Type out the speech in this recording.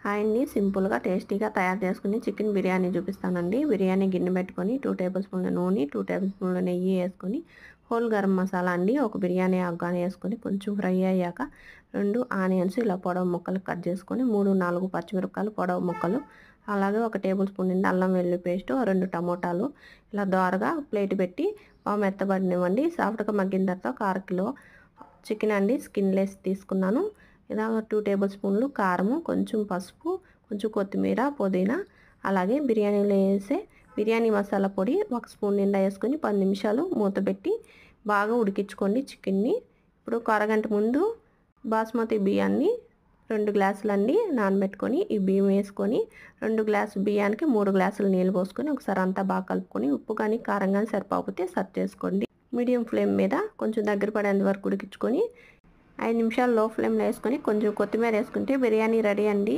Hi అండి, సింపుల్గా టేస్టీగా తయారు చేసుకుని చికెన్ బిర్యానీ చూపిస్తానండి. బిర్యానీ గిన్నె పెట్టుకొని 2 టేబుల్ స్పూన్ల నూనె, 2 టేబుల్ స్పూన్ల నెయ్యి వేసుకొని హోల్ గరం మసాలా అండి ఒక బిర్యానీ ఆకుని వేసుకొని కొంచెం ఫ్రై అయ్యాక 2 ఆనియన్స్ ఇలా పొడవు ముక్కలు కట్ చేసుకొని 3-4 పచ్చిమిరపకాయలు పొడవు ముక్కలు, అలాగే 1 టేబుల్ స్పూన్ నిండా అల్లం వెల్లుల్లి పేస్ట్, 2 టమోటాలు ఇలా దోరగా ప్లేట్ పెట్టి మెత్తబడినివ్వండి. సాఫ్ట్గా మగ్గిన తర్వాత 1/2 కిలో చికెన్ అండి స్కిన్లెస్ తీసుకున్నాను. ఇలా 2 టేబుల్ స్పూన్లు కారము, కొంచెం పసుపు, కొంచెం కొత్తిమీర, పుదీనా, అలాగే బిర్యానీలో వేసే బిర్యానీ మసాలా పొడి 1 స్పూన్ నిండా వేసుకొని 10 నిమిషాలు మూత పెట్టి బాగా ఉడికించుకోండి చికెన్ని. ఇప్పుడు ఒక అరగంట ముందు బాస్మతి బియ్యాన్ని 2 గ్లాసులండి నానబెట్టుకొని ఈ బియ్యం వేసుకొని 2 గ్లాసు బియ్యానికి 3 గ్లాసులు నీళ్ళు పోసుకొని ఒకసారి అంతా బాగా కలుపుకొని ఉప్పు కానీ కారం కానీ సరిపోతే సర్వ్ చేసుకోండి. మీడియం ఫ్లేమ్ మీద కొంచెం దగ్గర పడేంత వరకు ఉడికించుకొని 5 నిమిషాలు లో ఫ్లేమ్లో వేసుకొని కొంచెం కొత్తిమీర వేసుకుంటే బిర్యానీ రెడీ అండి.